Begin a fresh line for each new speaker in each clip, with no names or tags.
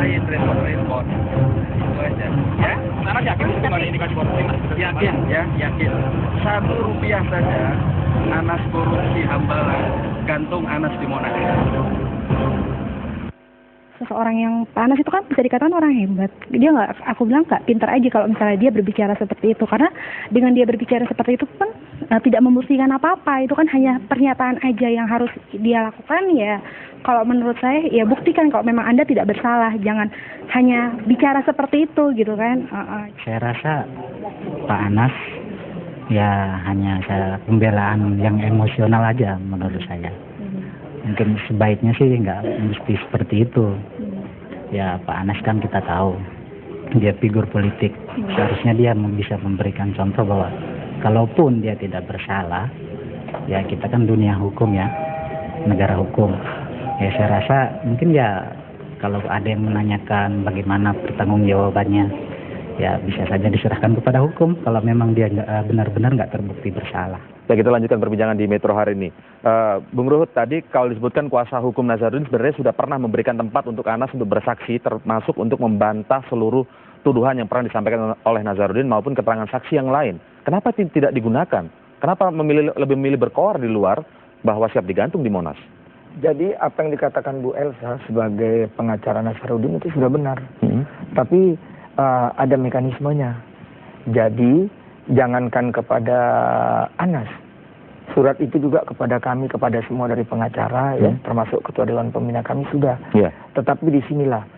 lain respon-respon. Itu aja. Ya,
Anas yakin itu nggak ada indikasi korupsi, Mas?
yakin ya, yakin. Rp1 saja Anas korupsi Hambalang, gantung Anas di Monas.
Seseorang yang Pak Anas itu kan bisa dikatakan orang hebat. Dia nggak, aku bilang nggak pintar aja kalau misalnya dia berbicara seperti itu. Karena dengan dia berbicara seperti itu kan tidak membuktikan apa-apa. Itu kan hanya pernyataan aja yang harus dia lakukan ya. Kalau menurut saya ya buktikan kalau memang Anda tidak bersalah. Jangan hanya bicara seperti itu gitu kan.
Saya rasa Pak Anas ya hanya pembelaan yang emosional aja menurut saya. Mungkin sebaiknya sih nggak mesti seperti itu. Ya Pak Anas kan kita tahu dia figur politik. Seharusnya dia bisa memberikan contoh bahwa kalaupun dia tidak bersalah, ya kita kan dunia hukum ya, negara hukum. Ya saya rasa mungkin ya kalau ada yang menanyakan bagaimana pertanggungjawabannya, ya bisa saja diserahkan kepada hukum kalau memang dia benar-benar nggak terbukti bersalah.
Ya, kita lanjutkan perbincangan di Metro hari ini. Bung Ruhut, tadi kalau disebutkan kuasa hukum Nazarudin sebenarnya sudah pernah memberikan tempat untuk Anas untuk bersaksi, termasuk untuk membantah seluruh tuduhan yang pernah disampaikan oleh Nazarudin maupun keterangan saksi yang lain. Kenapa tidak digunakan? Kenapa lebih memilih berkoar di luar bahwa siap digantung di Monas?
Jadi apa yang dikatakan Bu Elsa sebagai pengacara Nazarudin itu sudah benar. Tapi ada mekanismenya. Jadi jangankan kepada Anas, surat itu juga kepada kami, kepada semua dari pengacara, ya, termasuk Ketua Dewan Pembina kami sudah. Tetapi disinilah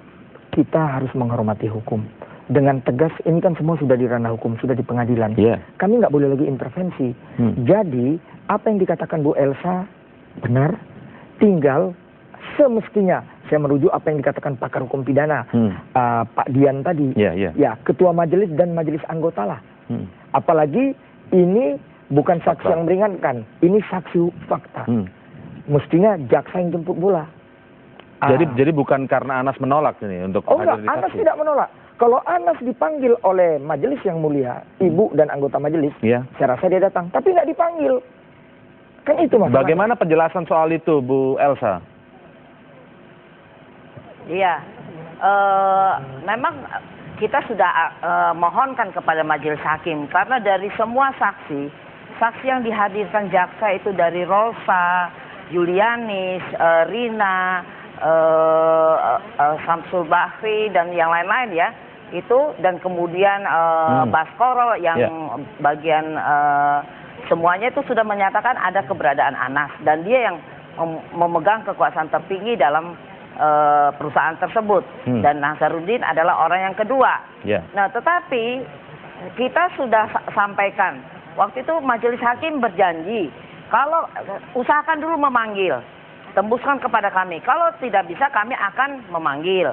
kita harus menghormati hukum. Dengan tegas, ini kan semua sudah di ranah hukum, sudah di pengadilan. Kami nggak boleh lagi intervensi. Jadi apa yang dikatakan Bu Elsa benar, tinggal semestinya saya merujuk apa yang dikatakan pakar hukum pidana Pak Dian tadi. Ya, ketua majelis dan majelis anggota lah. Apalagi ini bukan saksi yang meringankan, ini saksi fakta. Mestinya jaksa yang jemput bola.
Jadi bukan karena Anas menolak ini untuk hadir di saksi.
Anas tidak menolak. Kalau Anas dipanggil oleh majelis yang mulia, ibu dan anggota majelis, saya rasa dia datang. Tapi nggak dipanggil. Kan itu masalahnya.
Bagaimana penjelasan soal itu, Bu Elsa?
Iya, memang kita sudah mohonkan kepada majelis hakim karena dari semua saksi yang dihadirkan jaksa itu dari Rolsa, Julianis, Rina, Samsul Bahri dan yang lain-lain ya, itu dan kemudian Baskoro yang bagian semuanya itu sudah menyatakan ada keberadaan Anas dan dia yang memegang kekuasaan tertinggi dalam perusahaan tersebut dan Nazarudin adalah orang yang kedua. Nah, tetapi kita sudah sampaikan waktu itu majelis hakim berjanji kalau usahakan dulu memanggil, tembuskan kepada kami. Kalau tidak bisa kami akan memanggil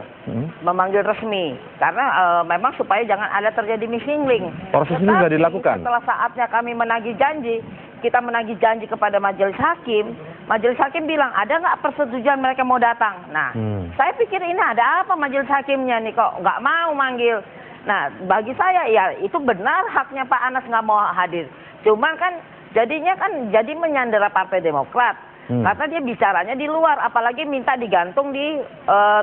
resmi karena memang supaya jangan ada terjadi missing link.
Proses ini sudah dilakukan.
Setelah saatnya kami menagih janji, kita menagih janji kepada majelis hakim. Majelis hakim bilang, ada nggak persetujuan mereka mau datang? Nah, saya pikir ini ada apa majelis hakimnya nih kok nggak mau manggil. Nah, bagi saya ya itu benar haknya Pak Anas nggak mau hadir. Cuma kan jadinya kan jadi menyandera Partai Demokrat. Karena dia bicaranya di luar, apalagi minta digantung di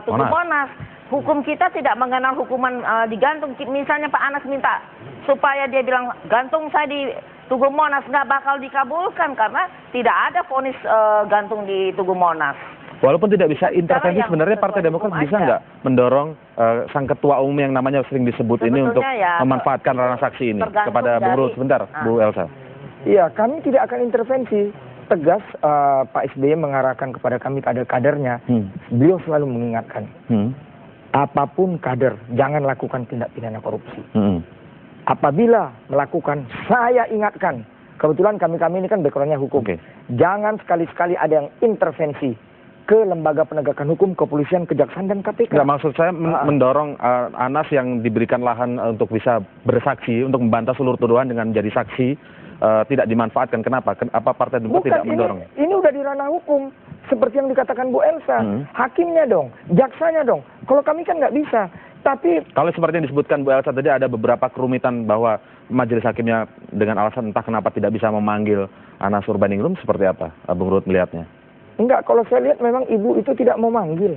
Tugu Monas. Hukum kita tidak mengenal hukuman digantung. Misalnya Pak Anas minta supaya dia bilang gantung saya di Tugu Monas, nggak bakal dikabulkan karena tidak ada vonis gantung di Tugu Monas.
Walaupun tidak bisa intervensi, sebenarnya Partai Demokrat bisa nggak mendorong sang ketua umum yang namanya sering disebut ini untuk memanfaatkan ranah saksi ini kepada Bung Ruhut sebentar, Bu Elsa?
Iya, kami tidak akan intervensi. Tegas Pak SBY mengarahkan kepada kami kader-kadernya. Beliau selalu mengingatkan, apapun kader, jangan lakukan tindak pidana korupsi. Apabila melakukan, saya ingatkan. Kebetulan kami ini kan backgroundnya hukum. Jangan sekali-sekali ada yang intervensi ke lembaga penegakan hukum, kepolisian, kejaksaan, dan KPK.
Nggak, maksud saya mendorong Anas yang diberikan lahan untuk bisa bersaksi, untuk membantah seluruh tuduhan dengan menjadi saksi, tidak dimanfaatkan. Kenapa? Apa Partai Demokrat tidak mendorong?
Ini udah di ranah hukum. Seperti yang dikatakan Bu Elsa. Hakimnya dong, jaksanya dong. Kalau kami kan nggak bisa. Tapi
kalau seperti yang disebutkan Bu Elsa tadi ada beberapa kerumitan bahwa majelis hakimnya dengan alasan entah kenapa tidak bisa memanggil Anas Urbaningrum, seperti apa Bung Ruhut melihatnya?
Enggak, kalau saya lihat memang ibu itu tidak mau manggil.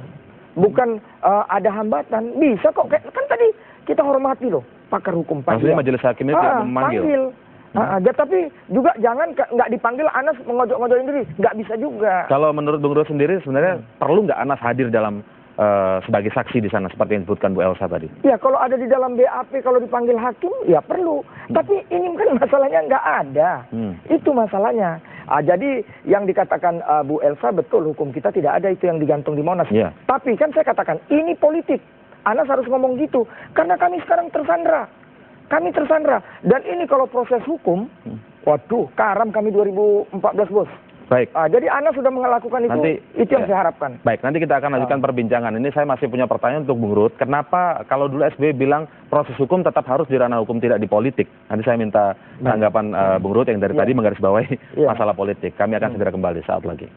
bukan ada hambatan. Bisa kok, kan tadi kita hormati loh pakar hukum.
Maksudnya majelis hakim itu tidak memanggil?
Tapi juga jangan nggak dipanggil Anas mengojok-ngojokin diri, nggak bisa juga.
Kalau menurut Bung Ruhut sendiri sebenarnya perlu nggak Anas hadir dalam sebagai saksi di sana seperti yang disebutkan Bu Elsa tadi?
Ya kalau ada di dalam BAP, kalau dipanggil hakim ya perlu. Tapi ini kan masalahnya nggak ada. Itu masalahnya. Jadi yang dikatakan Bu Elsa betul, hukum kita tidak ada itu yang digantung di Monas. Tapi kan saya katakan ini politik. Anas harus ngomong gitu karena kami sekarang tersandra. Kami tersandra. Dan ini kalau proses hukum, waduh, karam kami 2014, Bos.
Baik.
Jadi Anas sudah melakukan itu, itu yang saya harapkan.
Baik, nanti kita akan lanjutkan perbincangan. Ini saya masih punya pertanyaan untuk Bung Ruhut. Kenapa kalau dulu SBY bilang proses hukum tetap harus di ranah hukum, tidak di politik? Nanti saya minta tanggapan Bung Ruhut yang dari tadi menggarisbawahi masalah politik. Kami akan segera kembali saat lagi.